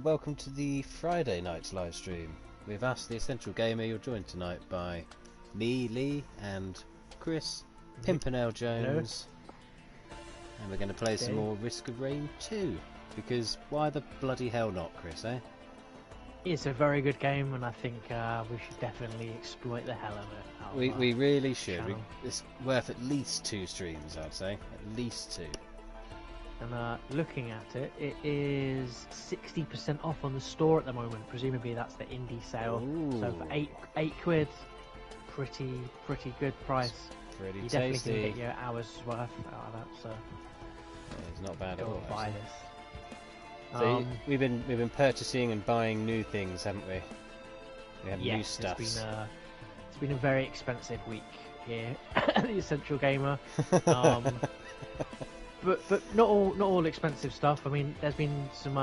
Welcome to the Friday night's live stream. We've asked the Essential Gamer. You're joined tonight by me, Lee, and Chris, Pimpernel Jones. And we're going to play some more Risk of Rain 2. Because why the bloody hell not, Chris, eh? It's a very good game, and I think we should definitely exploit the hell of it. We really should. It's worth at least 2 streams, I'd say. At least 2. And looking at it, it is 60% off on the store at the moment. Presumably that's the indie sale. Ooh. So for eight quid, pretty good price. It's pretty you tasty. Definitely can get your hours worth out of that. So yeah, it's not bad at all. Buy this. So we've been purchasing and buying new things, haven't we? We have new stuff. It's been a very expensive week here at the Essential Gamer. But not all expensive stuff. I mean, there's been some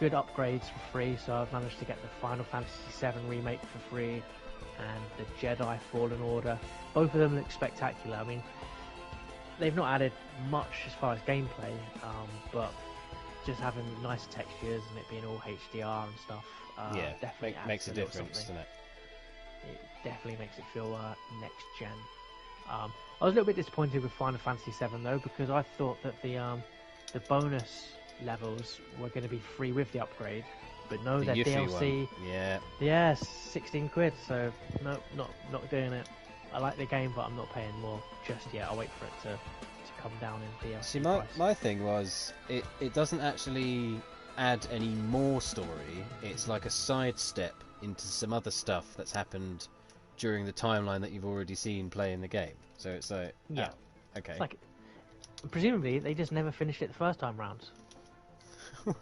good upgrades for free. So I've managed to get the Final Fantasy VII remake for free, and the Jedi Fallen Order. Both of them look spectacular. I mean, they've not added much as far as gameplay, but just having nice textures and it being all HDR and stuff, definitely makes a difference, doesn't it? It definitely makes it feel next gen. I was a little bit disappointed with Final Fantasy VII though, because I thought that the bonus levels were going to be free with the upgrade, but no, they're DLC. One. Yeah, 16 quid. So no, not doing it. I like the game, but I'm not paying more just yet. I'll wait for it to come down in DLC. See, my thing was it doesn't actually add any more story. It's like a sidestep into some other stuff that's happened during the timeline that you've already seen playing the game. So it's like, okay. It's like, presumably they just never finished it the first time round.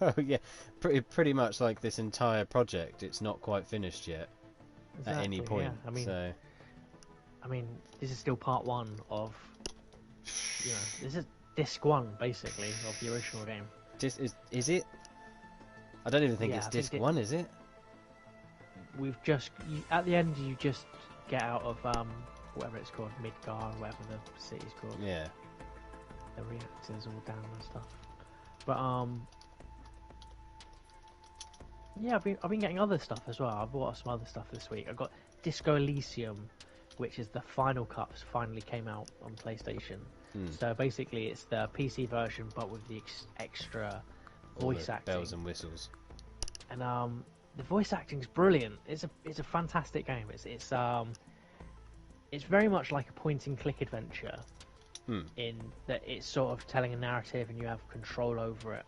Well, yeah, pretty much like this entire project. It's not quite finished yet at any point. Yeah. I mean, this is still part 1 of, this is disc 1 basically of the original game. Is it? I don't even think it's disc 1, is it? We've just at the end you just get out of whatever it's called, Midgar, or whatever the city's called. Yeah. The reactors all down and stuff. But I've been getting other stuff as well. I bought some other stuff this week. I got Disco Elysium, which is the Final Cups, finally came out on PlayStation. So basically it's the PC version, but with the extra voice acting, bells and whistles. And the voice acting's brilliant. It's a fantastic game. It's very much like a point-and-click adventure, in that it's sort of telling a narrative and you have control over it.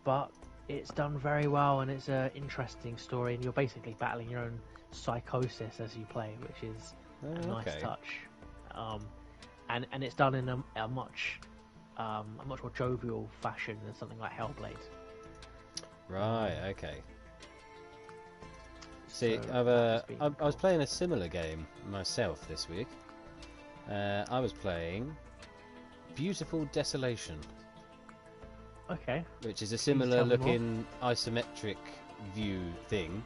But it's done very well, and it's an interesting story, and you're basically battling your own psychosis as you play, which is a nice touch. And it's done in a much more jovial fashion than something like Hellblade. Right, okay. See, I was playing a similar game myself this week. I was playing Beautiful Desolation. Okay. Which is a similar looking isometric view thing.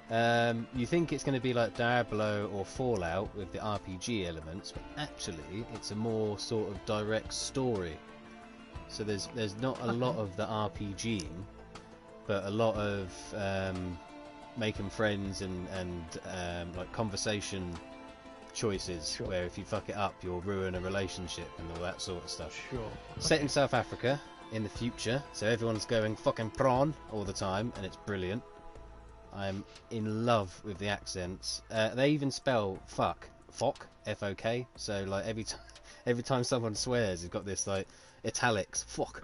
You think it's going to be like Diablo or Fallout with the RPG elements, but actually it's a more sort of direct story. So there's not a lot of the RPGing, but a lot of making friends and like conversation choices, where if you fuck it up you'll ruin a relationship and all that sort of stuff. Set in South Africa in the future, so everyone's going fucking prawn all the time, and it's brilliant. I'm in love with the accents. They even spell fuck, F-O-K. So like every time someone swears, you've got this like italics, fuck,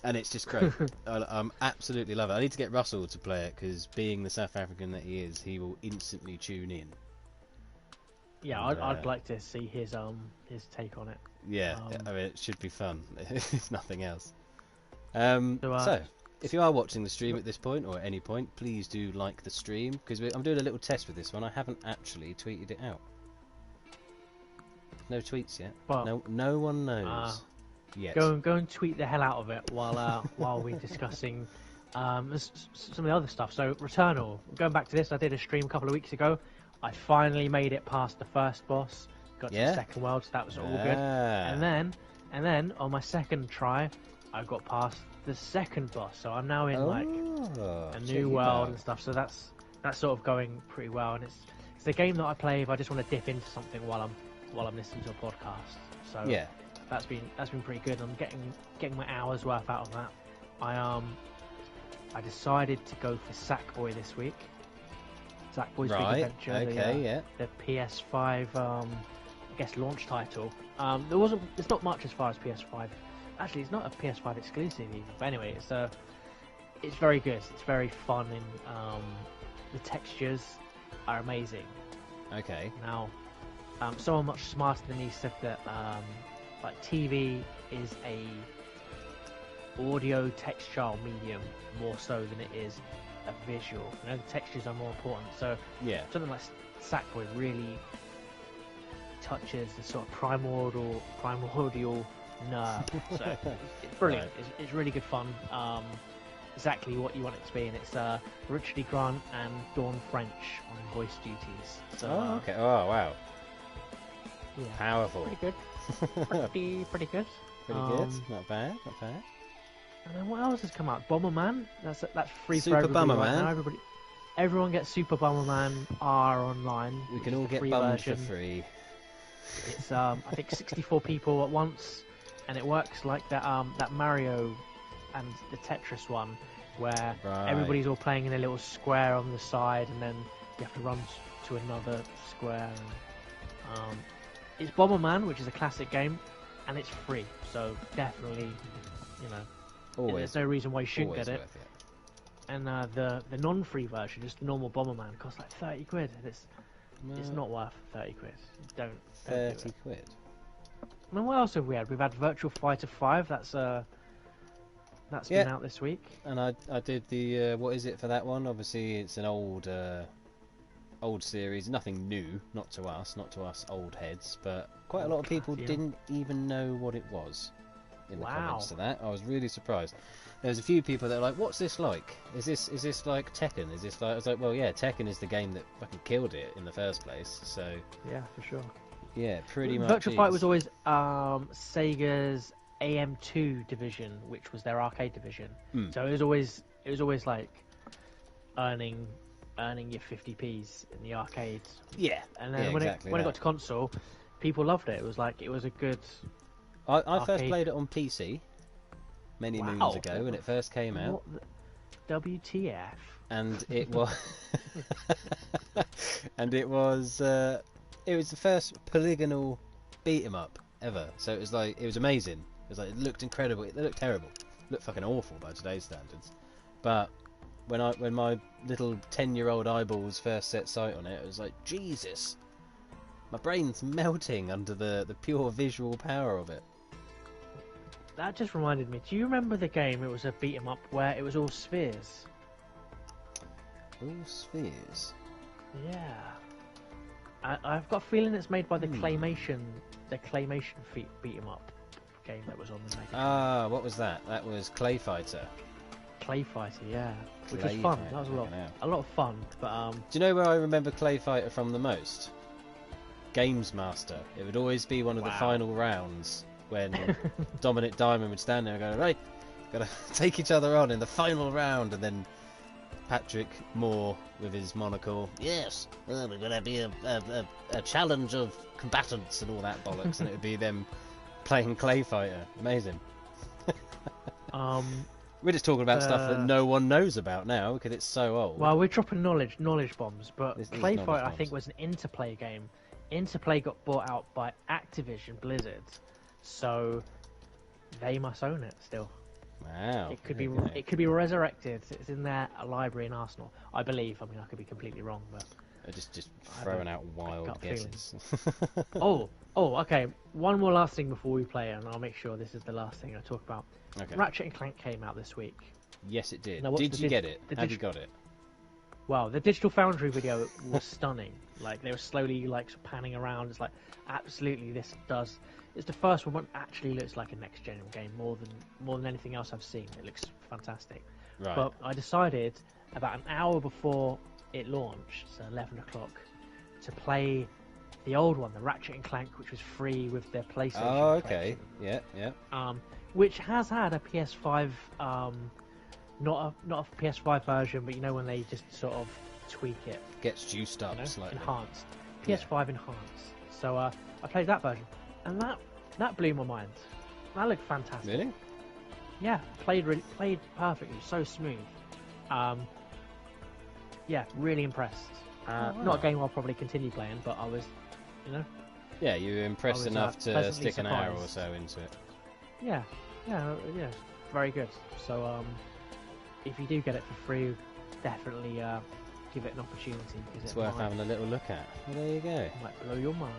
and it's just great. I'm absolutely love it. I need to get Russell to play it, because being the South African that he is, he will instantly tune in. Yeah, and, I'd like to see his take on it. Yeah, I mean it should be fun. If nothing else. So, if you are watching the stream at this point or at any point, please do like the stream, because I'm doing a little test with this one. I haven't actually tweeted it out. No tweets yet. Well, no one knows yet. Go and tweet the hell out of it while we're discussing some of the other stuff. So Returnal. Going back to this, I did a stream a couple of weeks ago. I finally made it past the first boss. Got to the second world, so that was all good. And then on my second try, I got past the second boss, so I'm now in like a check new it world out. and stuff. So that's sort of going pretty well, and it's a game that I play if I just want to dip into something while I'm listening to a podcast. So Yeah. that's been pretty good. I'm getting my hours worth out of that. I decided to go for Sackboy this week. Sackboy's Big Right. Adventure. Okay. The PS5 I guess launch title. There's not much as far as PS5. Actually, it's not a PS5 exclusive even. But anyway, it's very good. It's very fun, and the textures are amazing. Okay. Now, someone much smarter than me said that like TV is a audio textile medium more so than it is a visual. You know, the textures are more important. So Yeah. something like Sackboy really touches the sort of primordial nerve. So it's brilliant. Right. It's really good fun. Exactly what you want it to be, and it's Richard E. Grant and Dawn French on voice duties. So, Okay. Oh wow. Yeah, Powerful. pretty good. Pretty good. Pretty good. Not bad. Not bad. And then what else has come out? Bomberman. That's free Super for everybody right Bomberman. now. Everyone gets Super Bomberman R online. We which can is all the get free bummed version. for free. It's I think 64 people at once, and it works like that Mario and the Tetris one, where Right. everybody's all playing in a little square on the side, and then you have to run to another square. And, it's Bomberman, which is a classic game, and it's free, so definitely, you know, Always. there's no reason why you shouldn't Always get it. worth it. And the non-free version, just the normal Bomberman, costs like 30 quid. And it's not worth 30 quid. Don't do 30 it. quid. I mean, what else have we had? We've had Virtual Fighter 5. That's been out this week. And I did the what is it for that one? Obviously, it's an old series, nothing new, not to us old heads, but quite a lot of people Yeah. didn't even know what it was in the Wow. comments to that. I was really surprised. There was a few people that were like, "What's this like? Is this like Tekken? Is this like?" I was like, "Well, yeah, Tekken is the game that fucking killed it in the first place." So Yeah, for sure. yeah, pretty much. Virtual Fight is. was always Sega's AM2 division, which was their arcade division. Mm. So it was always like earning your 50p's in the arcades. Yeah, And then yeah, when exactly it got to console, people loved it. It was a good. I first arcade. played it on PC many Wow. moons ago when it first came out. What WTF? And it was it was the first polygonal beat 'em up ever. So it was amazing. It looked incredible. It looked terrible. It looked fucking awful by today's standards. But when my little 10-year-old eyeballs first set sight on it, it was like, Jesus, my brain's melting under the pure visual power of it. That just reminded me. Do you remember the game? It was a beat 'em up where it was all spheres. All spheres. Yeah. I've got a feeling it's made by the claymation beat 'em up game that was on the Mega Drive. Ah, what was that? That was Clay Fighter. Clay Fighter, yeah, which Clay was fun. Fighter, That was fucking hell. a lot of fun. But Do you know where I remember Clay Fighter from the most? Games Master. It would always be one of the Wow. final rounds when Dominic Diamond would stand there and go, right, gotta take each other on in the final round, and then Patrick Moore with his monocle, yes, well, we're gonna be a challenge of combatants and all that bollocks, and it would be them playing Clay Fighter. Amazing. We're just talking about stuff that no one knows about now because it's so old. well, we're dropping knowledge bombs. But This is Clay knowledge Fighter, I bombs. think, was an Interplay game. Interplay got bought out by Activision Blizzard, so they must own it still. Wow. It could there be you go. it could be resurrected. It's in their library in Arsenal, I believe. I mean, I could be completely wrong, but Just I throwing have out wild gut feeling. guesses. oh, okay. One more last thing before we play, and I'll make sure this is the last thing I talk about. Okay. Ratchet and Clank came out this week. Yes, it did. Now, what's Did the you dig- get it? the Have dig- you got it? Wow, the Digital Foundry video was stunning. Like, they were slowly like sort of panning around. It's like, absolutely, this does. It's the first one that actually looks like a next gen game more than anything else I've seen. It looks fantastic. Right. But I decided about an hour before it launched, so 11 o'clock, to play the old one, the Ratchet and Clank, which was free with their PlayStation. Oh, okay. collection. Yeah. It which has had a PS5, not a PS5 version, but you know when they just sort of tweak it, Gets juiced up slightly. enhanced, PS5 enhanced. So I played that version, and that blew my mind. That looked fantastic. Really? Yeah, played perfectly, so smooth. Yeah, really impressed. Wow. Not a game I'll probably continue playing, but I was, you know. Yeah, you were impressed I was, enough to pleasantly stick an hour or surprised. so into it. Yeah, very good. So if you do get it for free, definitely give it an opportunity because It's worth having a little look at. Well, there you go. might blow your mind.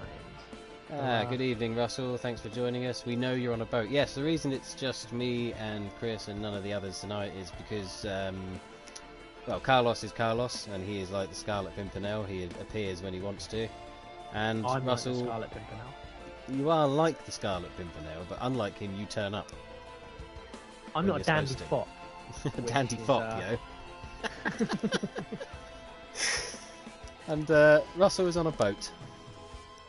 Good evening, Russell. Thanks for joining us. We know you're on a boat. Yes, the reason it's just me and Chris and none of the others tonight is because, well, Carlos is Carlos, and he is like the Scarlet Pimpernel. He appears when he wants to. And I'm Russell, like the Scarlet Pimpernel. you are like the Scarlet Pimpernel, but unlike him, you turn up. I'm when not a you're dandy supposed to. fop. Dandy is, fop, yo. And Russell is on a boat.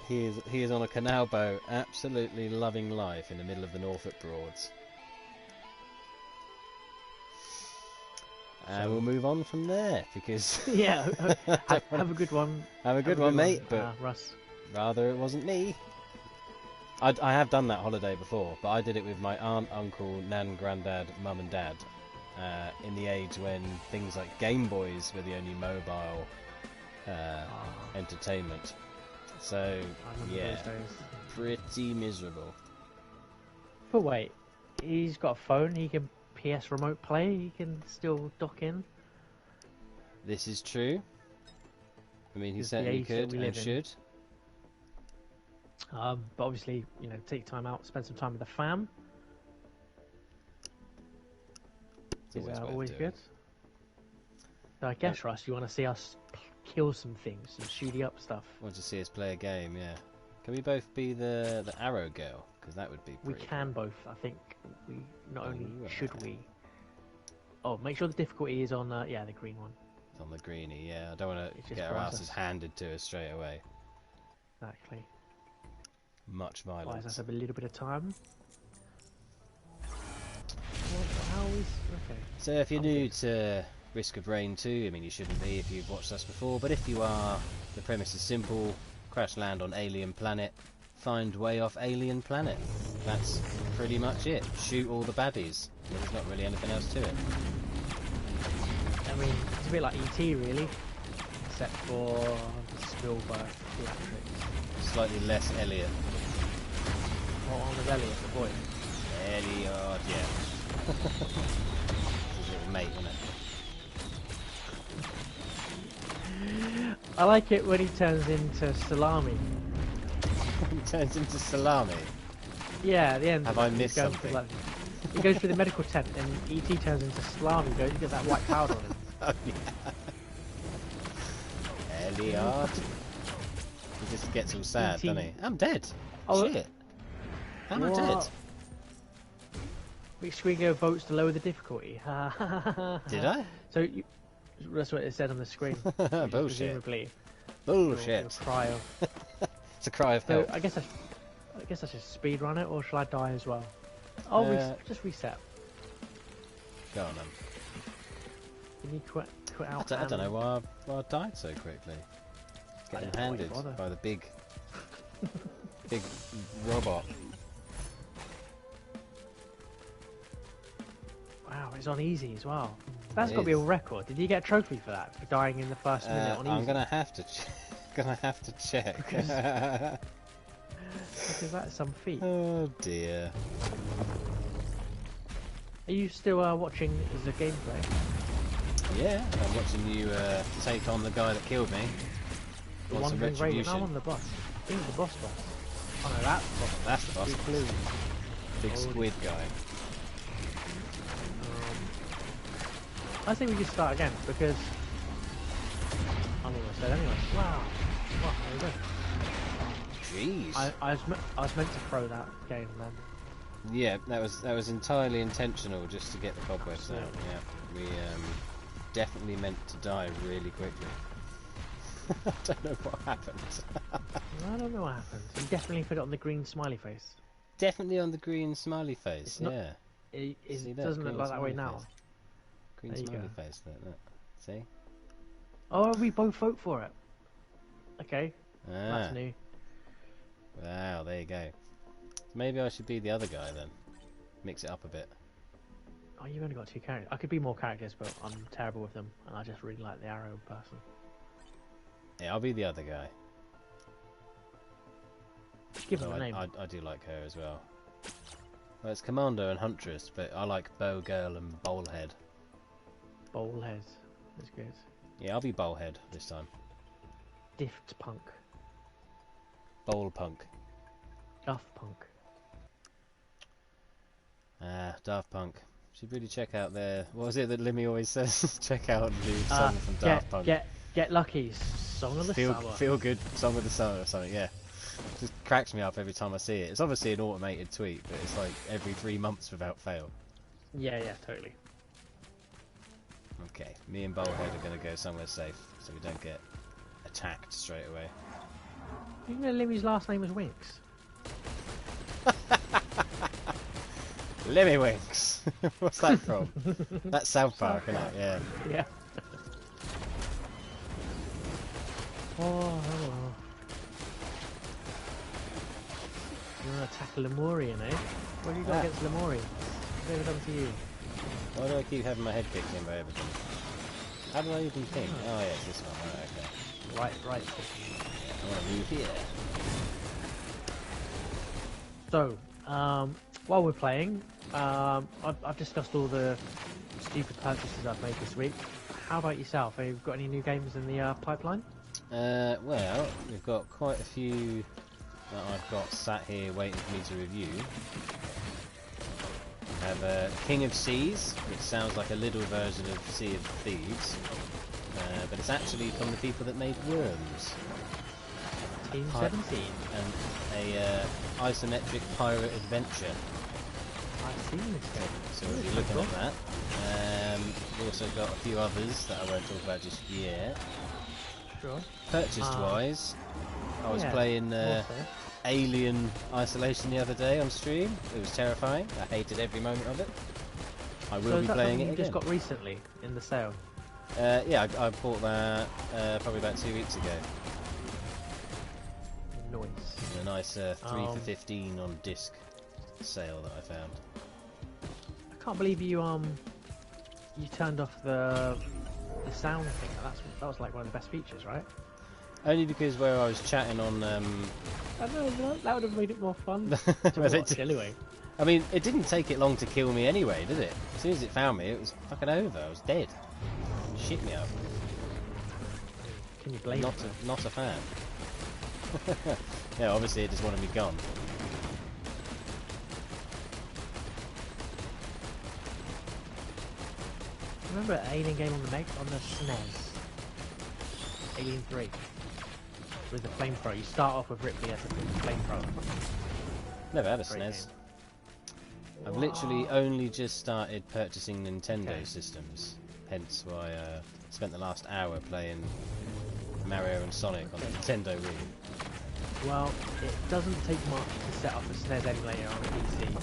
He is on a canal boat, absolutely loving life in the middle of the Norfolk Broads. And we'll move on from there because Yeah, have a good one. have a good one, mate. But Russ. rather it wasn't me. I have done that holiday before, but I did it with my aunt, uncle, nan, granddad, mum, and dad. In the age when things like Game Boys were the only mobile entertainment. So I remember yeah, those days. pretty miserable. But wait, he's got a phone. He can PS remote play. He can still dock in. This is true. I mean, he It's the certainly age that could we and live in. should. But obviously, you know, take time out, spend some time with the fam. It's Is worth always doing. good. So I guess, Russ, you want to see us kill some things, some shooty up stuff. Want to see us play a game? Yeah. Can we both be the arrow girl? Because that would be. We Pretty can both. I think we not only Ooh, should we. Oh, make sure the difficulty is on the green one. It's on the greenie. Yeah, I don't want It's to just get our process. asses handed to us straight away. Exactly. Much Buys violence. us a little bit of time. How is okay? So if you're I'm new good. to Risk of Rain 2, I mean you shouldn't be if you've watched us before, but if you are, the premise is simple: crash land on alien planet, find way off alien planet. That's pretty much it. Shoot all the baddies. There's not really anything else to it. I mean, it's a bit like ET, really, except for the Spielberg theatrics. Slightly less Elliot. What on with Elliot, the boy? Elliot, yeah. His little mate, isn't it? I like it when he turns into salami. He turns into salami. Yeah, at the end. Have I he's missed going something? through, he goes through the medical tent and ET turns into salami. Goes to get that white powder on him. Oh, yeah. Elliot. He just gets all sad, E.T. doesn't he? I'm dead. Oh, Shit. Am I dead? What? Big Squeago votes to lower the difficulty. Did I? So that's what it said on the screen. Bullshit. Presumably, Bullshit. your cry of. It's a cry of So help. I guess I should speed run it, or shall I die as well? Oh, just reset. Go on then. Can you quit out? I don't know why I died so quickly. I Getting don't know why you handed bother. by the big robot. Wow, it's on easy as well. That's It got to be a is. record. Did you get a trophy for that? For dying in the first minute on easy? I'm gonna have to check. Because that's some feat. Oh dear. Are you still watching the gameplay? Yeah, I'm watching you take on the guy that killed me. The Want some Wandering Raven? retribution? I'm on the boss. I think the boss. Oh no, that's the boss. That's the boss. Big blue. Big Oh, squid guy. I think we just start again because I'm almost dead anyway. Wow. Well, there you go. Jeez. I was meant to throw that game then. Yeah, that was entirely intentional, just to get the cobwebs out. Absolutely. Yeah, we definitely meant to die really quickly. I don't know what happened. I don't know what happened. You definitely put it on the green smiley face. definitely on the green smiley face. It's not, Yeah. it See that? doesn't look Green like that way smiley now. face. Green There you smiley go. face. Look. See? Oh, we both vote for it. Okay, Ah. that's new. Wow, there you go. Maybe I should be the other guy then. Mix it up a bit. Oh, you've only got 2 characters. I could be more characters, but I'm terrible with them, and I just really like the arrow person. Yeah, I'll be the other guy. Give him Although a name. I do like her as well. Well, it's Commando and Huntress, but I like Bow Girl and Bowlhead. Bowlhead. That's good. Yeah, I'll be Bowlhead this time. Dift Punk. Bowl Punk. Duff Punk. Ah, Daft Punk. Should really check out their... What was it that Limmy always says? Check out the song from Daft Punk. Get Lucky. Song of the summer. Feel good song of the summer or something, yeah. Just cracks me up every time I see it. It's obviously an automated tweet, but it's like every 3 months without fail. Yeah, totally. Okay, me and Bowlhead are going to go somewhere safe, so we don't get attacked straight away. You know Limmy's last name was Winks? Lemmy Winks! What's that from? That's South Park, isn't it? Yeah. Yeah. Oh. You want to attack Lemurian, eh? What have you got against Lemurian? What's ever done to you? Why do I keep having my head kicked in by everything? How do I even think? Oh yeah, it's this one. Right, okay. Right. I want to move here. So, while we're playing, I've discussed all the stupid purchases I've made this week. How about yourself? Have you got any new games in the pipeline? Well, we've got quite a few that I've got sat here waiting for me to review. We have King of Seas, which sounds like a little version of Sea of Thieves, but it's actually from the people that made Worms. Team 17. And a isometric pirate adventure. I've seen this game. So we'll be looking at that. We've also got a few others that I won't talk about just yet. Sure. Purchased wise, I was playing Alien Isolation the other day on stream. It was terrifying. I hated every moment of it. I will be playing it again. You just got recently in the sale? Yeah, I bought that probably about 2 weeks ago. Nice. A nice 3 for 15 on disc sale that I found. I can't believe you turned off the sound thing. That was like one of the best features, right? Only because where I was chatting on. I know that would have made it more fun to watch anyway. I mean, it didn't take it long to kill me anyway, did it? As soon as it found me, it was fucking over. I was dead. Shit me up. Can you blame Not a fan. Yeah, obviously it just wanted me gone. Remember an Alien game on the SNES? Alien 3. With the flamethrower. You start off with Ripley as a flamethrower. Never had a SNES. I've literally only just started purchasing Nintendo systems. Hence why I spent the last hour playing Mario and Sonic on the Nintendo Wii. Well, it doesn't take much to set up a SNES emulator on a PC and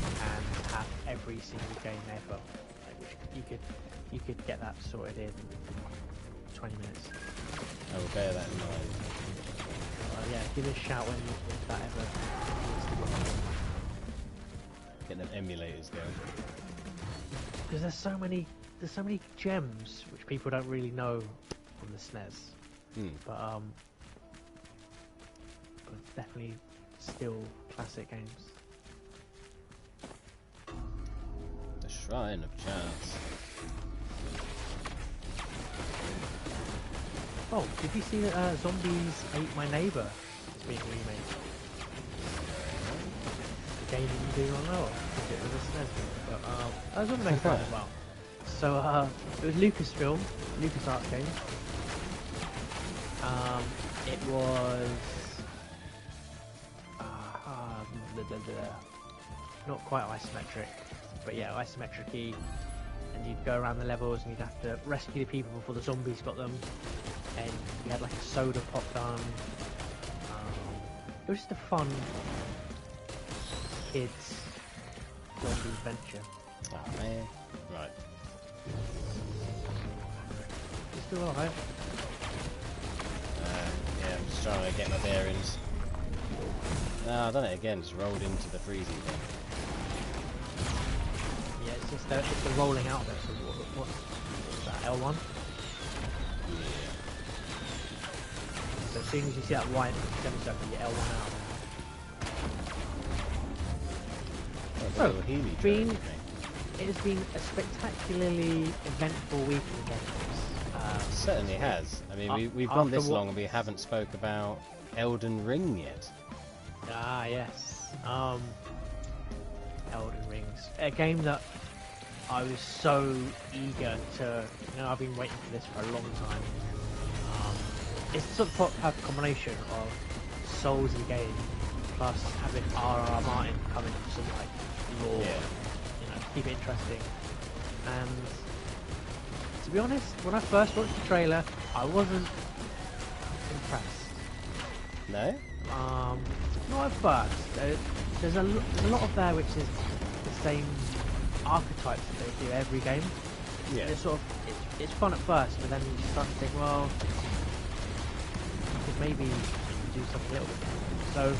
have every single game ever. Like, you could get that sorted in 20 minutes. I will bear that in mind. Yeah, give it a shout if that ever needs to go on. Getting them emulators going. Because there's so many gems which people don't really know from the SNES. But it's definitely still classic games. The Shrine of Chance. Oh, did you see that Zombies Ate My Neighbour is being remade? The game that you do not know of. It was a SNES game, but I was on the next one as well. So it was Lucasfilm, LucasArts games. It was not quite isometric, but yeah, isometric-y. And you'd go around the levels and you'd have to rescue the people before the zombies got them. And you had like a soda pop gun. It was just a fun kids zombie adventure. Oh man. Right. You still alright? Yeah, I'm just trying to get my bearings. No, I've done it again, just rolled into the freezing thing. Yeah, it's just it's the rolling out there. So what's that, L1? Yeah. So as soon as you see that white semicircle, you L1 out. Oh, So, little Healy it has been a spectacularly eventful week in games. It certainly has. I mean, we've gone this long and we haven't spoke about Elden Ring yet. Ah, yes. Elden Rings. A game that I was so eager to... I've been waiting for this for a long time. It's sort of have a combination of Soulsy game plus having R.R. Martin come in for some like lore, keep it interesting. And to be honest, when I first watched the trailer, I wasn't impressed. No? Not at first. There's a lot of there which is the same archetypes that they do every game. Yeah. It's sort of it's fun at first, but then you start to think, well, you could maybe do something a little bit different. So,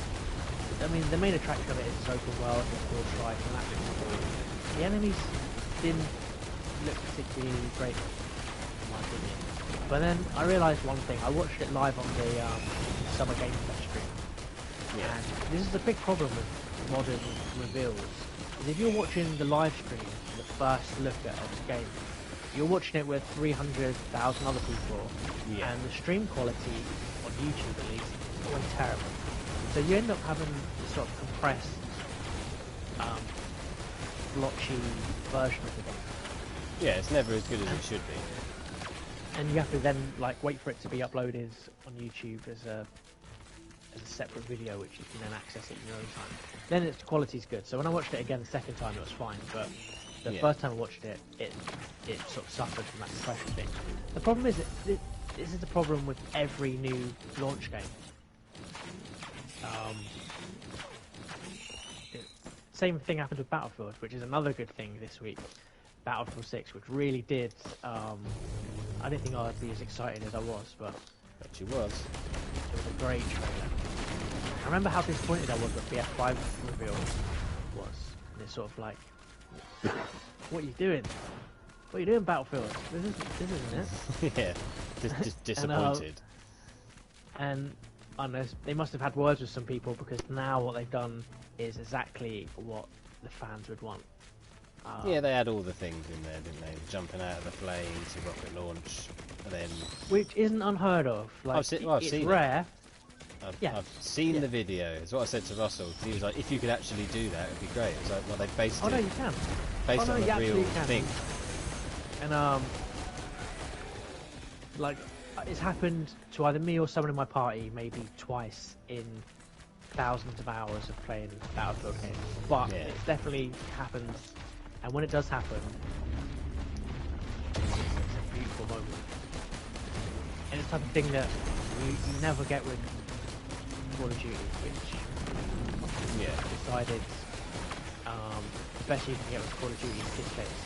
I mean, the main attraction of it is it's open world, it's board strike, and that looks cool. The enemies didn't look particularly great, in my opinion. But then I realised one thing. I watched it live on the Summer Game Fest stream. Yeah. And this is the big problem with modern reveals. Is if you're watching the live stream, the first look at a game, you're watching it with 300,000 other people, and the stream quality on YouTube at least is always terrible. So you end up having this sort of compressed, blotchy version of the game. Yeah, it's never as good as it should be. And you have to then like wait for it to be uploaded on YouTube as a separate video, which you can then access it in your own time. Then its quality's good. So when I watched it again the second time, it was fine. But the first time I watched it, it sort of suffered from that compression thing. The problem is that this is the problem with every new launch game. Same thing happened with Battlefield, which is another good thing this week. Battlefield 6, which really did. I didn't think I'd be as excited as I was, but she was. It was a great trailer. I remember how disappointed I was with the F5 reveal was. And it's sort of like, what are you doing? What are you doing, Battlefield? This isn't it. Yeah, just disappointed. And I don't know, they must have had words with some people, because now what they've done is exactly what the fans would want. Yeah, they had all the things in there, didn't they? Jumping out of the flames, a rocket launch, and then... Which isn't unheard of. Like, I've it's seen rare. I've seen the video. It's what I said to Russell. He was like, if you could actually do that, it would be great. It was like, well, they based it... no, you can. Based it on a real thing. And, like, it's happened to either me or someone in my party maybe twice in thousands of hours of playing Battlefield games. But it definitely happens. And when it does happen, it's a beautiful moment. And it's the type of thing that you never get with Call of Duty, which decided the best you can get with Call of Duty is kiss chase.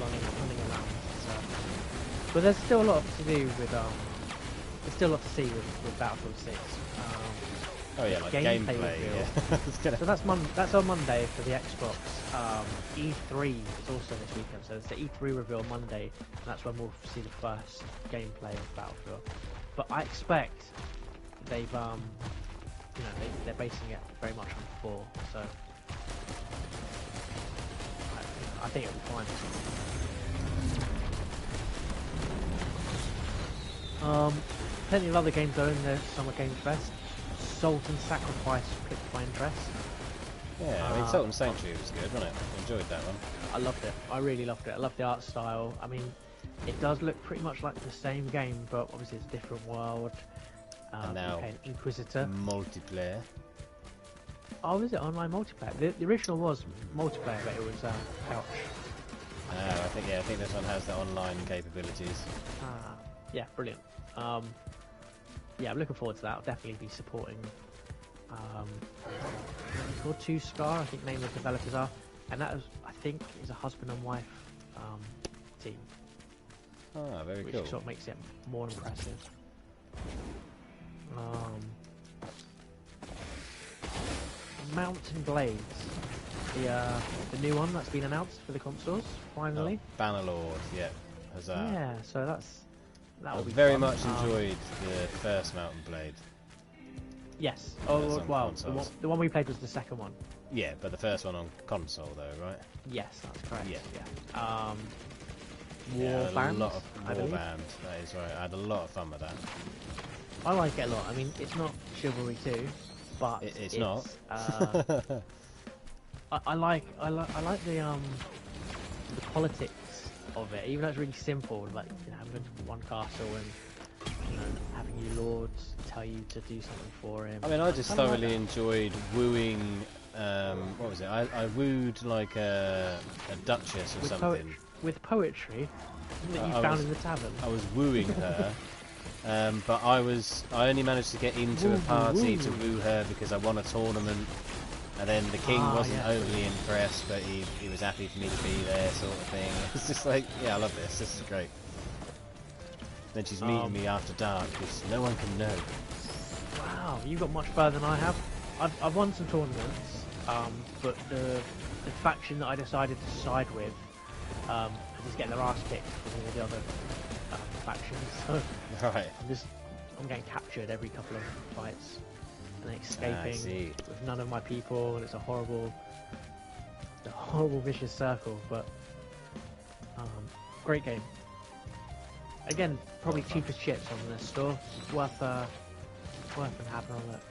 running around. So. But there's still a lot to do with there's still a lot to see with Battlefield 6. Oh yeah, like gameplay. So that's on Monday for the Xbox. E3 is also this weekend, so it's the E3 reveal Monday, and that's when we'll see the first gameplay of Battlefield. But I expect they've they're basing it very much on 4, so I think it'll be fine. Plenty of other games though in the Summer Games Fest. Salt and Sacrifice piqued my interest. Yeah, I mean, Salt and Sanctuary was good, wasn't it? I enjoyed that one. I loved it. I really loved it. I loved the art style. I mean, it does look pretty much like the same game, but obviously it's a different world. And now, Inquisitor. Multiplayer. Oh, is it online multiplayer? The original was multiplayer, but it was couch. I think this one has the online capabilities. Yeah, brilliant. Yeah, I'm looking forward to that. I'll definitely be supporting It's called Two Scar, I think name of the developers are, and that I think is a husband and wife team. Ah, very which cool. sort of makes it more impressive. Mountain Blades, the new one that's been announced for the consoles finally. Oh, Bannerlord, yeah. Huzzah. Yeah, so that'll be very fun. much enjoyed the first Mountain Blade. Yes. That's Oh on well, consoles. the one we played was the second one. Yeah, but the first one on console though, right? Yes, that's correct. Yeah. Yeah. Warband, a lot of I believe. Warband, that is right. I had a lot of fun with that. I like it a lot. I mean, it's not Chivalry 2, but It's not. I like the politics of it, even though it's really simple, like having one castle and having your lords tell you to do something for him. I mean, I just kinda thoroughly like enjoyed wooing. What was it? I wooed like a duchess or with something. with poetry that you I found was- in the tavern. I was wooing her, but I only managed to get into a party to woo her because I won a tournament. And then the king wasn't overly impressed, but he was happy for me to be there, sort of thing. It's just like, yeah, I love this. This is great. Then she's meeting me after dark, because no one can know. Wow, you got much further than I have. I've won some tournaments, but the faction that I decided to side with is getting their ass kicked from all the other factions. So Right. I'm getting captured every couple of fights and I escaping see. with none of my people, and it's a horrible vicious circle. But great game. Again, probably cheapest chips on the store. Worth having a look.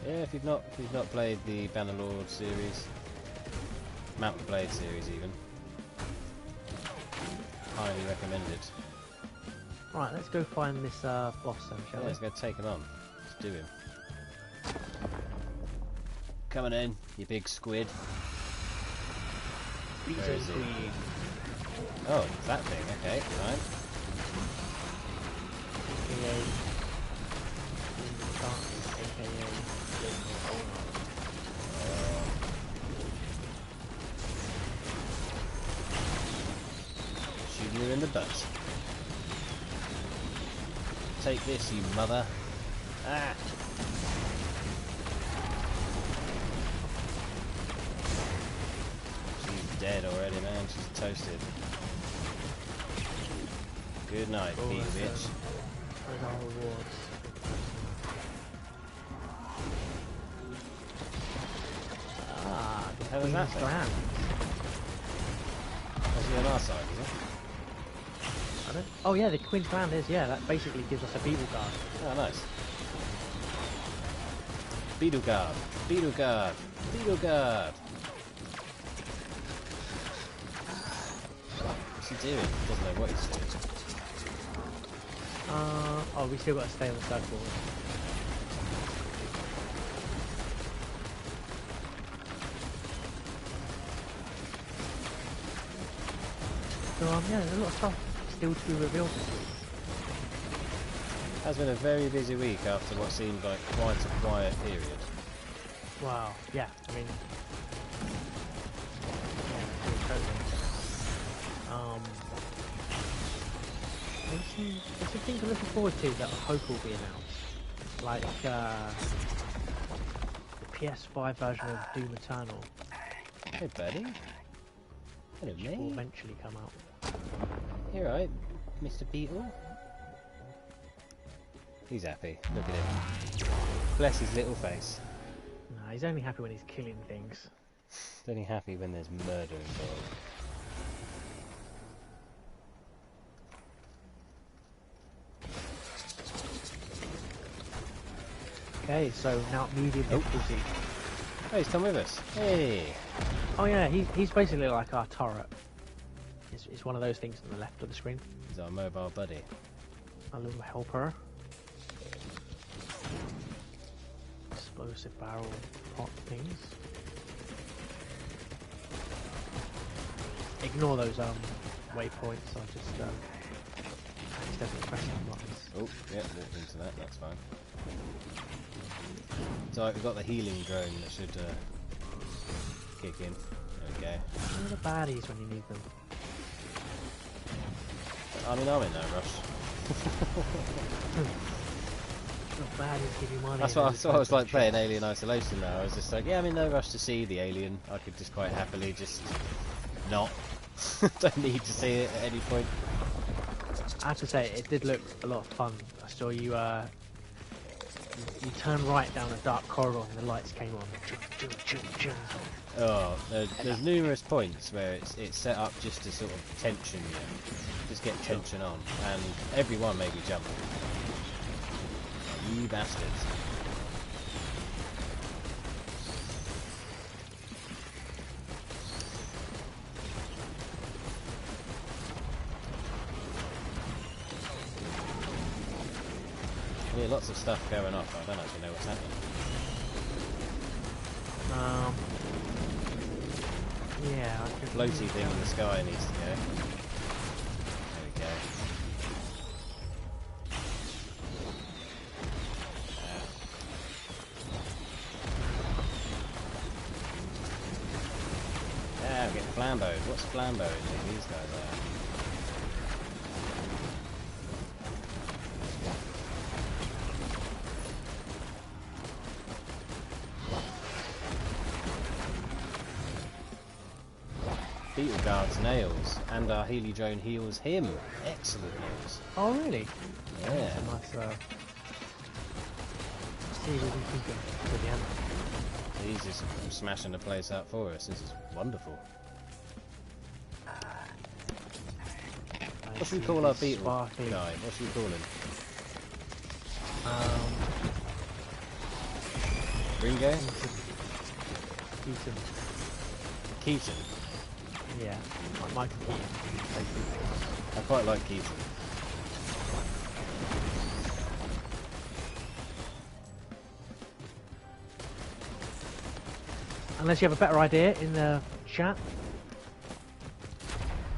Yeah, if you've not played the Bannerlord series, Mountain Blade series even, highly recommended. Right, let's go find this boss then, shall Yeah, we? let's go take him on. Let's do him. Coming in, you big squid. Where is he? Oh, it's that thing. Okay, fine. Shooting you in the butt. Take this, you mother. Ah! She's dead already, man. She's toasted. Good night, Oh, Pete that's, bitch. Those are rewards. The How was that Queen's then? Gland. Was he on our side, is it? Oh yeah, the Queen's Gland is, yeah, that basically gives us a beetle guard. Oh, nice. Beetle guard. Beetle guard. Beetle guard. What's he doing? He doesn't know what he's doing. Oh, we still got to stay on the circle. So yeah, there's a lot of stuff still to be revealed this week. Has been a very busy week after what seemed like quite a quiet period. Wow, yeah, I mean, yeah, totally. There's some things I'm looking forward to that I hope will be announced, like the PS5 version of Doom Eternal, Hey, buddy. Hello, which will mate. eventually come out. You alright, Mr. Beetle? He's happy. Look at him. Bless his little face. Nah, he's only happy when he's killing things. He's only happy when there's murder involved. Okay, so now medium difficulty. Oh, he's come with us. Hey! Oh yeah, he's basically like our turret. It's one of those things on the left of the screen. He's our mobile buddy. A little helper. Explosive barrel pot things. Ignore those waypoints. I just Accidentally pressing buttons. Oh, yeah, walked into that, that's fine. So we've got the healing drone that should kick in. There we go. Where are the baddies when you need them? I mean, I'm in no rush. The baddies give you money. That's what I was like playing Alien Isolation now. I was just like, yeah, I'm in no rush to see the alien. I could just quite happily just not. Don't need to see it at any point. I have to say, it did look a lot of fun. I saw you, you turned right down a dark corridor and the lights came on. Oh, there's numerous points where it's set up just to sort of tension you, just get tension on, and every one made me jump. You bastards. Yeah, lots of stuff going off. I don't actually know what's happening. Yeah, I could... Floaty thing in the sky needs to go. There we go. Yeah, I'm getting flamboed. What's flamboed? These guys are. Beetle guards nails, and our Healy drone heals him. Excellent news. Oh, really? Yeah. Nice, see what we can get to the end. He's just smashing the place up for us. This is wonderful. What should we call our beetle guy? What should we call him? Ringo? Keaton. Keaton? Yeah, Michael Keaton. I quite like Keaton. Unless you have a better idea in the chat.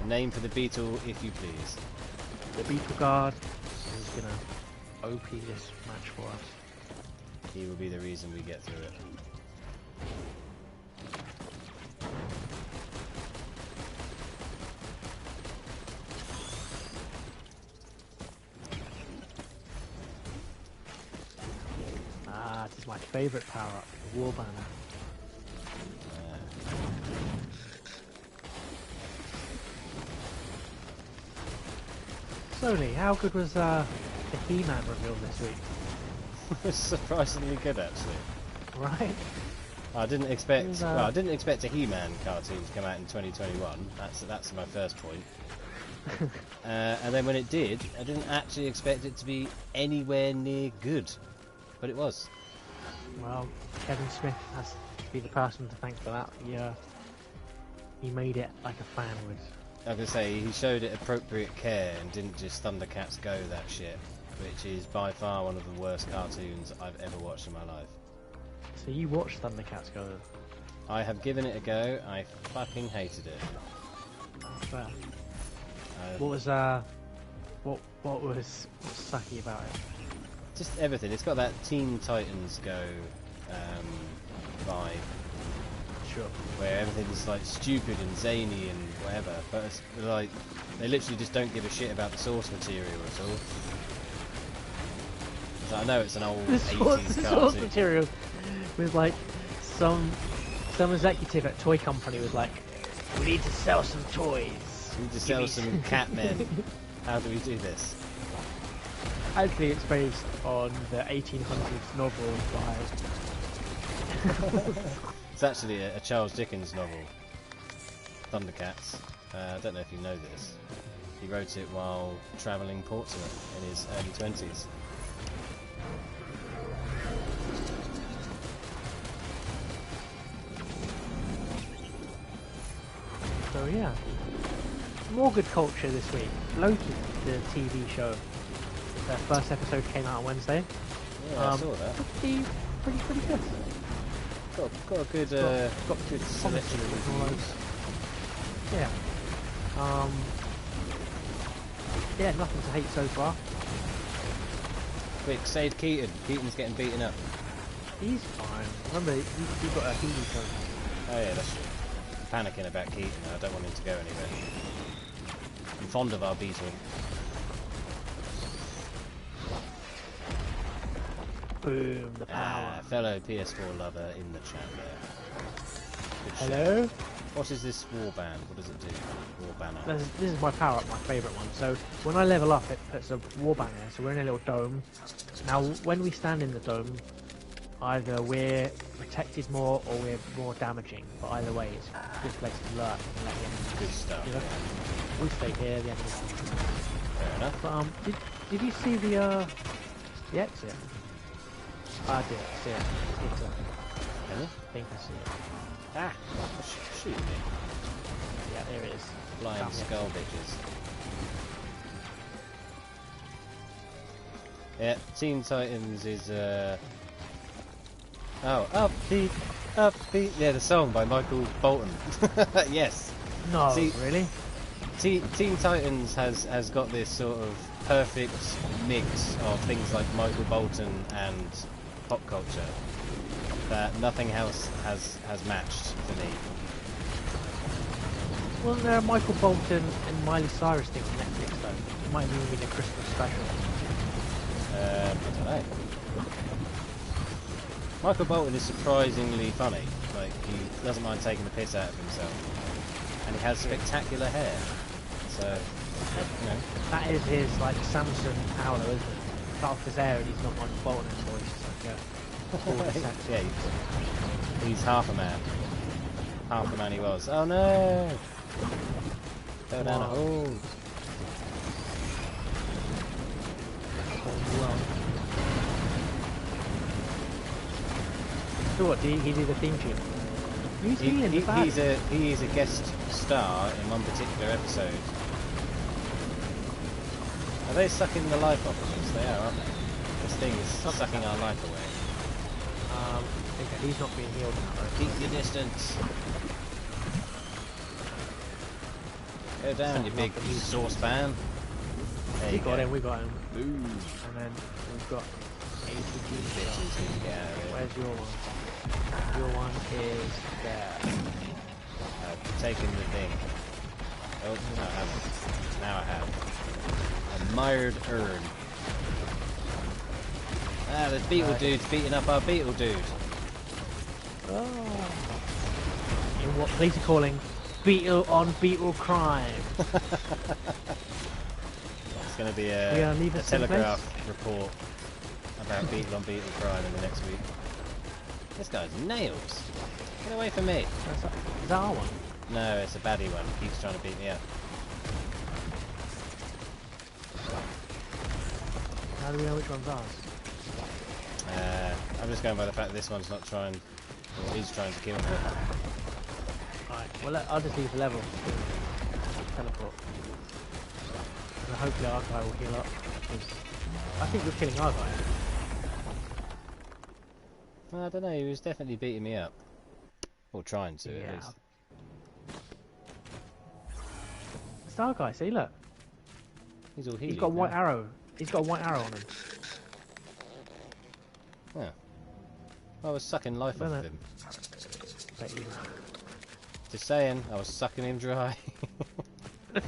A name for the beetle, if you please. The Beetle Guard is gonna OP this match for us. He will be the reason we get through it. Ah, this is my favourite power-up, the War Banner. Slowly, how good was the He-Man reveal this week? It's surprisingly good, actually. Right? I didn't expect. Well, I didn't expect a He-Man cartoon to come out in 2021. That's my first point. And then when it did, I didn't actually expect it to be anywhere near good, but it was. Well, Kevin Smith has to be the person to thank for that. Yeah, he made it like a fan would. I was gonna say, he showed it appropriate care and didn't just Thundercats Go that shit, which is by far one of the worst cartoons I've ever watched in my life. So you watched Thundercats Go? I have given it a go. I fucking hated it. Fair. What was sucky about it? Just everything. It's got that Teen Titans Go vibe. Sure. Where everything's like stupid and zany and whatever, but it's like they literally just don't give a shit about the source material at all. So I know it's an old 80s cartoon. Source material with like some executive at toy company was like, we need to sell some toys. We need to sell some Catmen. How do we do this? Actually, it's based on the 1800s novel by... It's actually a Charles Dickens novel, Thundercats. I don't know if you know this. He wrote it while travelling Portsmouth in his early 20s. So yeah, more good culture this week. Loki, the TV show. Their first episode came out on Wednesday. Yeah, I saw that. Pretty good. Got a good, got good selection of reviews. Yeah. Yeah, nothing to hate so far. Quick, save Keaton. Keaton's getting beaten up. He's fine. Remember, you've got a healing cone. Oh yeah, that's true. I'm panicking about Keaton. I don't want him to go anywhere. I'm fond of our beetle. Boom, the power. Fellow PS4 lover in the chat there. Good Hello? shout. What is this warband? What does it do? Warbanner. This is my power up, my favourite one. So when I level up, it puts a warband there. So we're in a little dome. Now, when we stand in the dome, either we're protected more or we're more damaging. But either way, it's a good place to lurk and let the enemy. Good stuff. You know? Yeah. We stay here, the enemy. Fair enough. But did you see the exit? I did. See it. Any? I think I see it. Ah! Shoot me. Yeah, there it is. Flying Found it. skull bitches. Yeah, Teen Titans is oh, upbeat. Yeah, the song by Michael Bolton. Yes. No, See, really? Teen Titans has got this sort of perfect mix of things like Michael Bolton and pop culture that nothing else has matched for me. Wasn't there a Michael Bolton and Miley Cyrus thing on Netflix though? It might have even been a Christmas special. I don't know. Michael Bolton is surprisingly funny. Like, he doesn't mind taking the piss out of himself. And he has spectacular hair. So, you know. That is his, like, Samson power though, isn't it? Cut off his hair and he's not Michael Bolton anymore, he's just like Yeah, he's half a man. Half the man he was. Oh no! Go down a hole. So what, he did the theme tune? Who's healing the bad? He is a guest star in one particular episode. Are they sucking the life off of us? They are, aren't they? This thing is sucking our life away. Okay, he's not being healed now though. Keep your distance. Go down, you big saucepan. There We you got go. him, we got him. Ooh. And then we've got ATG. Bitches, yeah. Where's your one? Your one is there. I've taken the thing. Oh, no, I haven't. Now I have. A mired urn. Ah, the beetle dude's beating up our beetle dude. Oh. In what police are calling beetle on beetle crime. It's going to be a leave Telegraph report about beetle on beetle crime in the next week. This guy's nails. Get away from me. Is that our one? No, it's a baddie one. He keeps trying to beat me up. How do we know which one's ours? I'm just going by the fact that this one's not trying, or is trying to kill me. Alright, well I'll just leave the level. Teleport. And hopefully our guy will heal up. I think we're killing our guy. Well, I don't know, he was definitely beating me up. Or trying to, at least. It's our guy, see look. He's all healing. He's got a white now. arrow. He's got a white arrow on him. Yeah. I was sucking life off of him. Bet you. Just saying, I was sucking him dry. There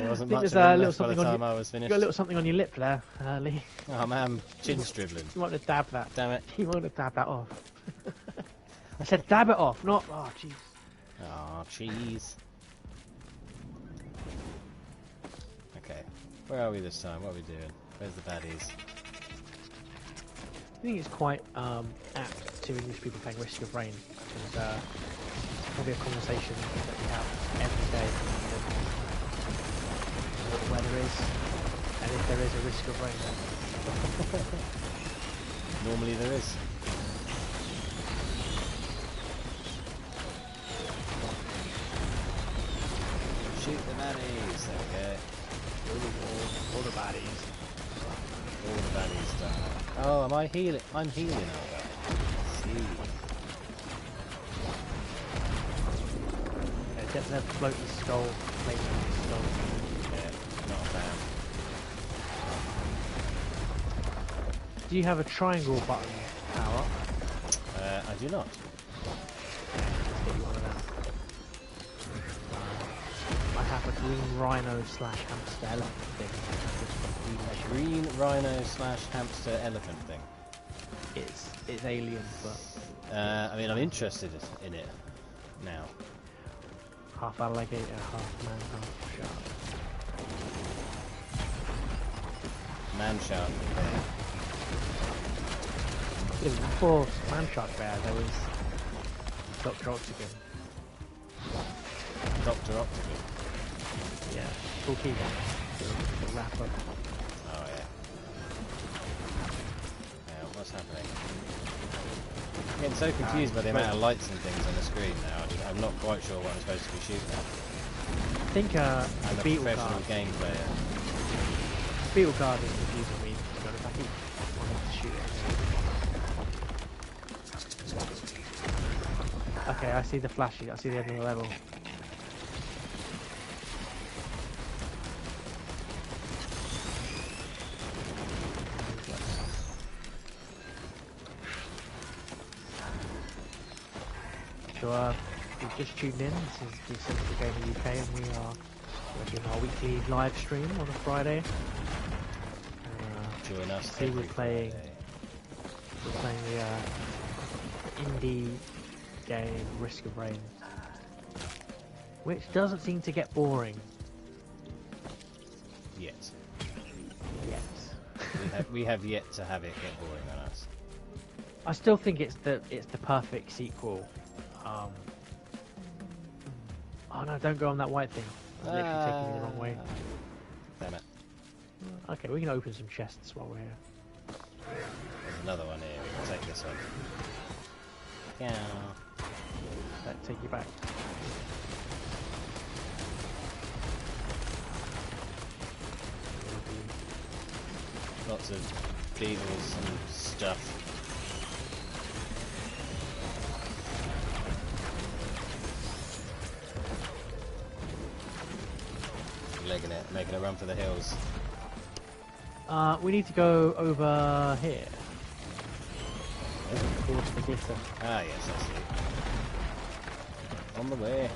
wasn't much there's of him a little left by the something on time your, I was you finished. got a little something on your lip there, Lee. Oh man, chin stribbling. You want to dab that. Damn it. You want to dab that off. I said dab it off, not... Oh, jeez. Oh, cheese. Okay, where are we this time? What are we doing? Where's the baddies? I think it's quite apt to English people playing Risk of Rain, because it's probably a conversation that we have every day. What the weather is, and if there is a risk of rain. Normally there is. Shoot the baddies. There we go. All the baddies. All the baddies done. Oh, am I healing? I'm healing, aren't I? See. Get the floating skull, floating skull. Yeah, not a fan. Do you have a triangle button power? I do not. Let's get you one of them. I have a green rhino / hamster elephant thing. Green rhino / hamster elephant thing. It's alien, but I mean, I'm interested in it now. half alligator, half man, half shark. Man shark. Yeah, before man shark bear, there was Dr. Octagon. Dr. Octagon. Yeah, cool key. The rapper. Oh yeah. Yeah, what's happening? I'm getting so confused by the amount of lights and things on the screen now. I'm not quite sure what I'm supposed to be shooting at. I think I'm a beetle professional guard. game player. Beetle guard is confusing me, to be honest. I keep wanting to shoot it. Okay, I see the flashy. I see the end of the level. So, we've just tuned in. This is the Central Gaming UK, and we're doing our weekly live stream on a Friday. Join us. See, we're playing the indie game Risk of Rain, which doesn't seem to get boring Yet. yet. We have yet to have it get boring on us. I still think it's the perfect sequel. Oh no! Don't go on that white thing. It's literally taking me the wrong way. Damn it. Okay, we can open some chests while we're here. There's another one here. We can take this one. Yeah. Let's take you back. Lots of beetles and stuff. Legging it, making a run for the hills. We need to go over here. Towards the glitter. Ah, yes, I see. On the way.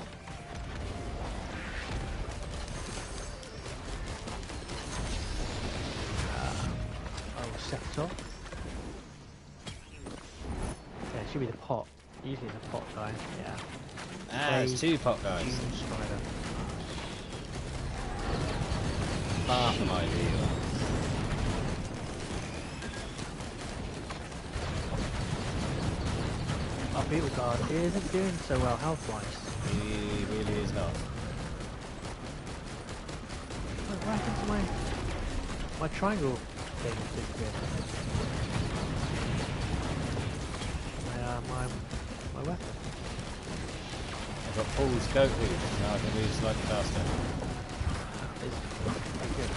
Sector. Yeah, it should be the pot. Usually the pot guy. Yeah. Ah, there's two pot guys. Spider. Far from ideal. Our beetle guard isn't doing so well health-wise. He really is not. What happened to my triangle thing disappeared? My weapon. I've got Paul's goat hoof. Now I can move slightly faster. It's pretty good.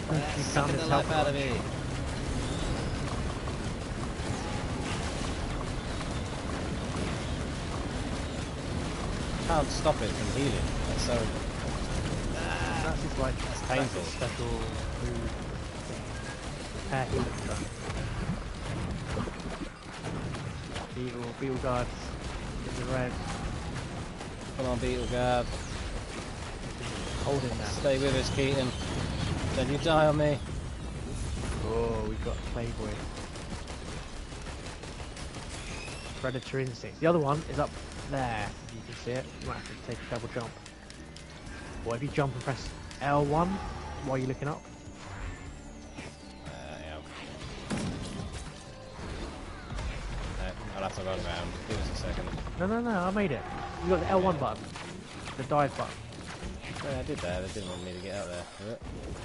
She found Sucking his the life health out of me. Can't stop it from healing. That's so. That's his like That's painful. special move thing. Repair healing gun. Beetle guards in the red. Come on, Beetle Guard. Hold him now. Stay with us, Keaton. Don't you die on me. Oh, we've got Playboy. Predator Instinct. The other one is up there. If you can see it, you might have to take a double jump. Or if you jump and press L1 while you're looking up. Yeah. No, I'll have to run around. Give us a second. No, I made it. You got the L1 button. The dive button. Yeah, I did that. They didn't want me to get out there.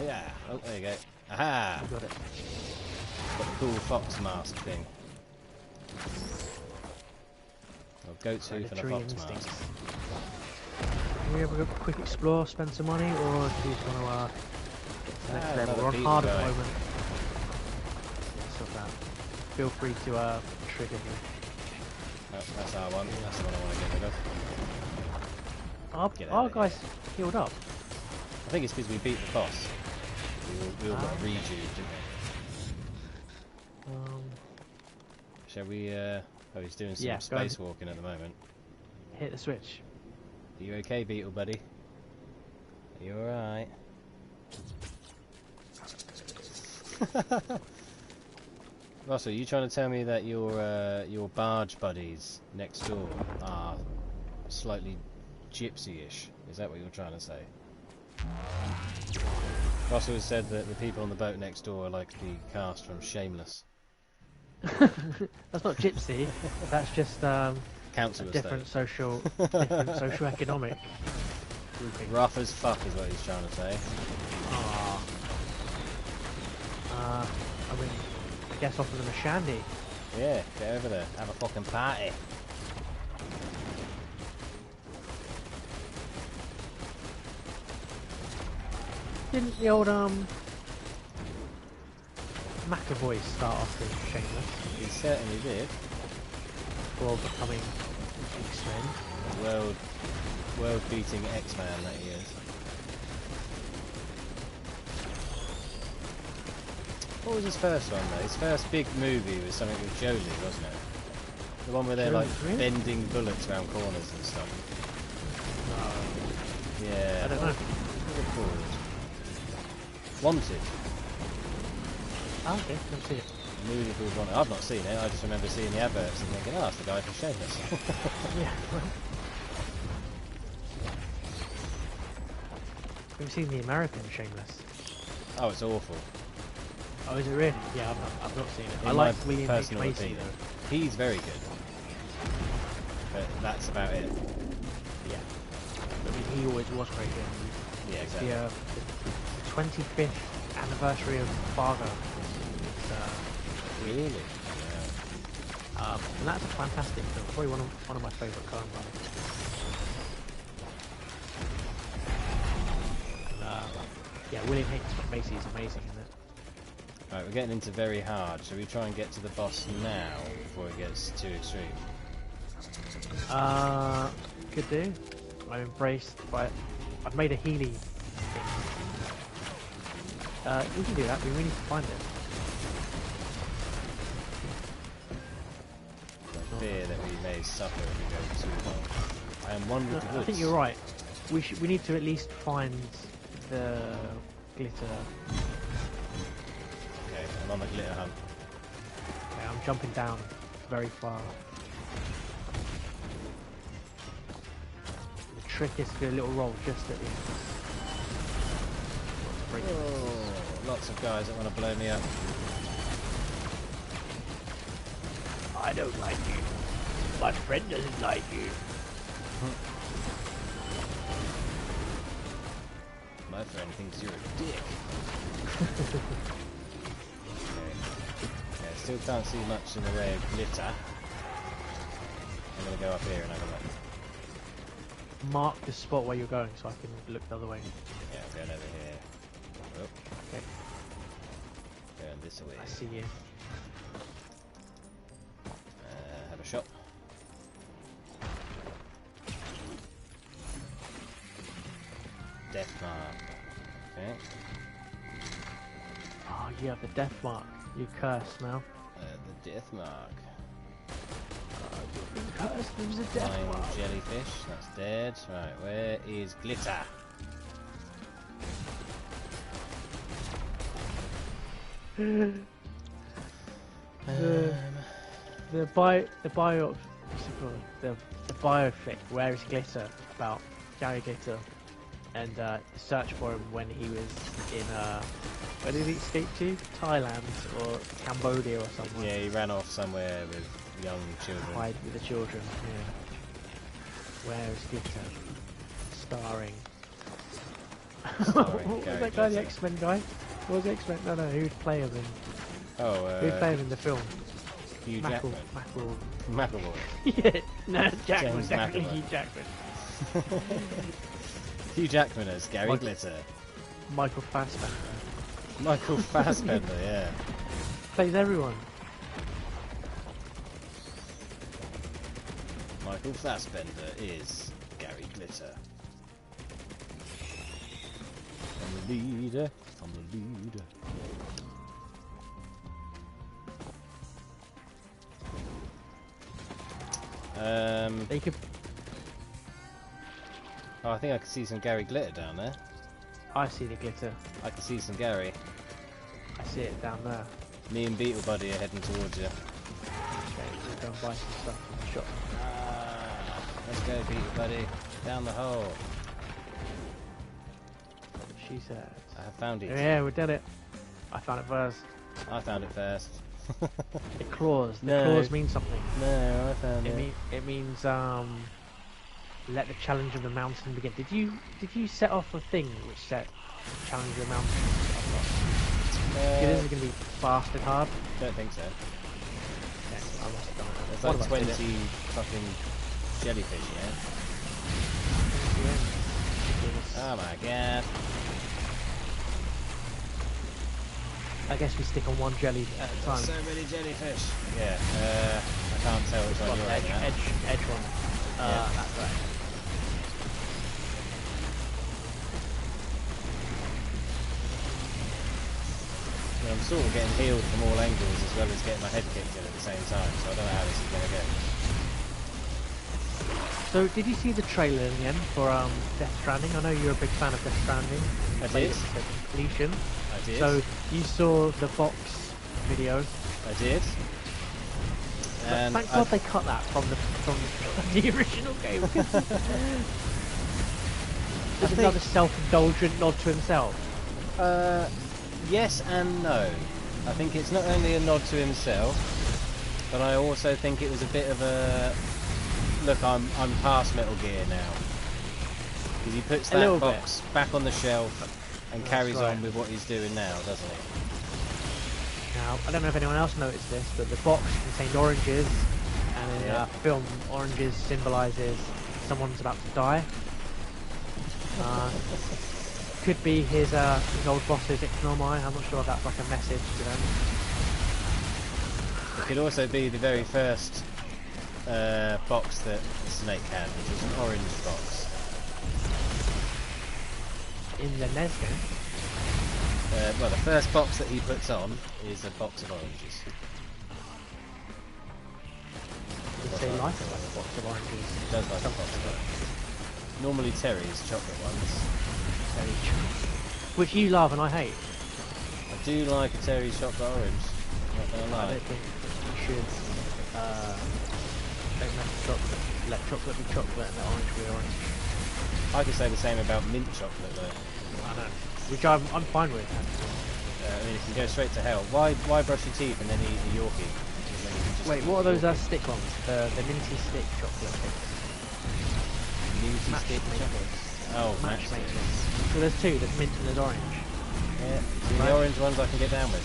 Yeah. Oh, there you go. Aha! You got it. Got the cool fox mask thing. Or goat's hoof and a Predatory fox instincts. mask. Can we have a quick explore, spend some money, or do you just want to get to the next level? another We're on beetle hard at guy. the moment. So that. Feel free to trigger me. Oh, that's our one. That's the one I want to get rid of. Our guys healed up. I think it's because we beat the boss. We all got rejuve, didn't we? Shall we, oh, he's doing some spacewalking at the moment. Hit the switch. Are you okay, Beetle, buddy? Are you alright? Russell, are you trying to tell me that your barge buddies next door are slightly gypsy-ish? Is that what you're trying to say? Russell has said that the people on the boat next door are like the cast from Shameless. That's not gypsy. That's just Council different socio-economic grouping. Rough as fuck is what he's trying to say. I mean, I guess offer them a shandy. Yeah, get over there, have a fucking party. Didn't the old McAvoy start off as Shameless? He certainly did. Before becoming X-Men. World-beating X-Man that he is. What was his first one though? His first big movie was something with Jolie, wasn't it? The one where they're like bending bullets around corners and stuff. Yeah. I don't know. What's it called? Wanted. Oh, okay, let's see it. The movie called Wanted. I've not seen it. I just remember seeing the adverts and thinking, oh, that's the guy from Shameless. Yeah. Have you seen the American Shameless? Oh, it's awful. Oh, is it really? Yeah, I've not seen it. In I like my William H. personal Macy opinion. though. He's very good. But that's about it. Yeah. I mean, he always was very good. Yeah, It's exactly. the 25th anniversary of Fargo. It's, Really? Yeah. and that's a fantastic film. Probably one of my favourite Coen brothers. Yeah, William H. Macy is amazing, isn't it? Right, we're getting into very hard. Shall we try and get to the boss now before it gets too extreme? Could do. I'm embraced by it. I've made a Healy thing. We can do that. We really need to find it. I fear that we may suffer if we go too long. I am one with the woods. I think you're right. We need to at least find the glitter. Okay, I'm on the glitter hunt. Okay, I'm jumping down very far. The trick is to do a little roll just at the end. Not to break it. Oh, lots of guys that want to blow me up. I don't like you. My friend doesn't like you. My friend thinks you're a dick. Okay. Yeah, still can't see much in the way of glitter. I'm going to go up here and have a look. Mark the spot where you're going so I can look the other way. Yeah, I'm going over here. Oh, Okay, going this way. I see you. Have a shot. Death mark. Okay. Oh, you have the death mark. You curse now. The death mark. You've been cursed. There's a death Flying mark. jellyfish. That's dead. Right, where is glitter? The biopic Where is Glitter about Gary Glitter, and search for him when he was in where did he escape to? Thailand or Cambodia or somewhere. Yeah, he ran off somewhere with young children. Hide with the children. Yeah. Where is Glitter? Starring. Starring What was Gary that guy? The Glitter. X-Men guy? What was the X-Men? No, who would play him in? Oh, Who would play him in the film? Hugh Jackman. McElroy. McAvoy. Yeah, no, Jackman, James definitely McAvoy. Hugh Jackman. Hugh Jackman as Gary Mike- Glitter. Michael Fassbender. Michael Fassbender, yeah. Plays everyone. Michael Fassbender is Gary Glitter. I'm the leader. I'm the leader. They could. Oh, I think I can see some Gary glitter down there. I see the glitter. I can see some Gary. I see it down there. Me and Beetle Buddy are heading towards you. Okay, we'll go and buy some stuff from the shop. Let's go, Beetle Buddy. Down the hole. She said. I have found it. Yeah, we did it. I found it first. I found it first. The claws. The No. claws mean something. No, I found it. It means let the challenge of the mountain begin. Did you set off a thing which said challenge of the mountain? This is gonna be fast and hard. Don't think so. Okay, I must have done it. There's What like about 20 fucking jellyfish here. Oh my god. I guess we stick on one jelly at a time. So many jellyfish. Yeah, I can't tell which one you're at. Edge one. Yeah. That's right. I'm sort of getting healed from all angles as well as getting my head kicked in at the same time, so I don't know how this is going to go. So, did you see the trailer in the end for Death Stranding? I know you're a big fan of Death Stranding. I did. The completion. I did. So, you saw the box video. I did. And thank God they cut that from the original game. It's another self-indulgent nod to himself. Yes and no. I think it's not only a nod to himself, but I also think it was a bit of a look. I'm past Metal Gear now, because he puts that box back on the shelf and carries on with what he's doing now, doesn't he? Now, I don't know if anyone else noticed this, but the box contained oranges, and in the film, oranges symbolises someone's about to die. Could be his old boss's Ixnomai. I'm not sure if that's like a message to them. It could also be the very first box that Snake had, which was an orange box. In the NES game? Well, the first box that he puts on is a box of oranges. Does it say like a box of oranges? It does like a box of oranges. Normally Terry's chocolate ones. Which you love and I hate. I do like a Terry's chocolate orange. Not gonna lie. I don't think you should don't make chocolate. Let chocolate be chocolate and let orange be orange. I could say the same about mint chocolate though. I know. Which I'm fine with. I mean, it can go straight to hell. Why brush your teeth and then eat a Yorkie? Wait, what are those stick ones? The minty stick chocolate things. Minty stick chocolates. Oh, matchmakers. So there's two. There's mint and there's orange. Yeah. See, the orange ones I can get down with.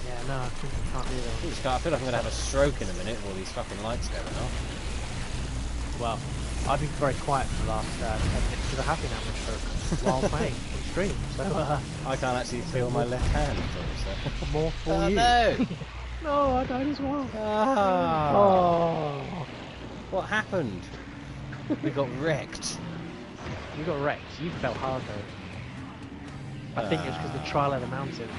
Yeah, no, I think I can't do those. I feel like I'm gonna have a stroke in a minute with all these fucking lights going off. Well, I've been very quiet for the last 10 minutes because I have been having a stroke while playing on stream. So I can't actually feel my left hand at all. So. More for you. No! No, I died as well. Oh. What happened? We got wrecked. You got wrecked. You fell hard though. I think it's because the trial of the mountain.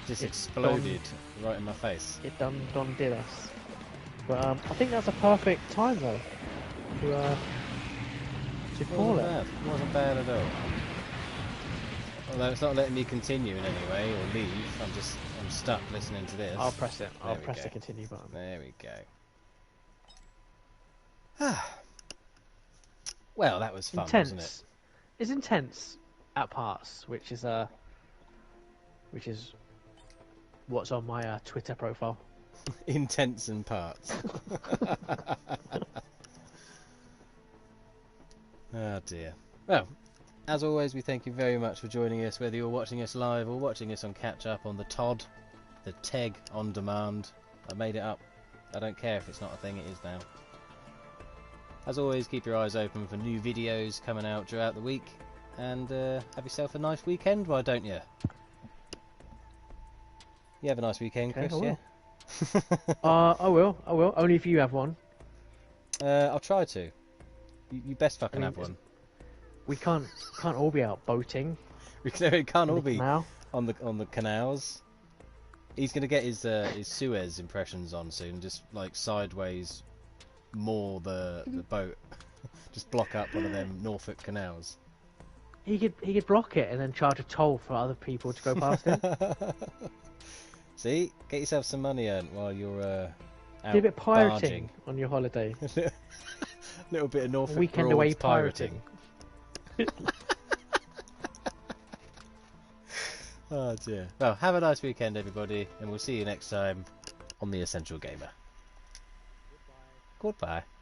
Just exploded right in my face. It done did us. But I think that's a perfect time though to call it. It wasn't bad at all. Although it's not letting me continue in any way or leave. I'm stuck listening to this. I'll press it. I'll press the continue button. There we go. Well, that was fun, wasn't it? It's intense at parts, which is what's on my Twitter profile. Intense in parts. Oh dear. Well, as always, we thank you very much for joining us, whether you're watching us live or watching us on catch up on the TOD, the TEG on demand. I made it up. I don't care if it's not a thing, it is now. As always, keep your eyes open for new videos coming out throughout the week, and have yourself a nice weekend, why don't you? You have a nice weekend, Chris, yeah? I will. Only if you have one. I'll try to. You best fucking have one. We can't all be out boating. We can't all be Now. on the canals. He's gonna get his Suez impressions on soon. Just like sideways, moor the boat. Just block up one of them Norfolk canals. He could block it and then charge a toll for other people to go past him. See, get yourself some money earned while you're out Do a bit pirating barging. on your holiday. Little bit of Norfolk Weekend Broads away pirating. pirating. Oh dear. Well, have a nice weekend, everybody, and we'll see you next time on The Essential Gamer. Goodbye.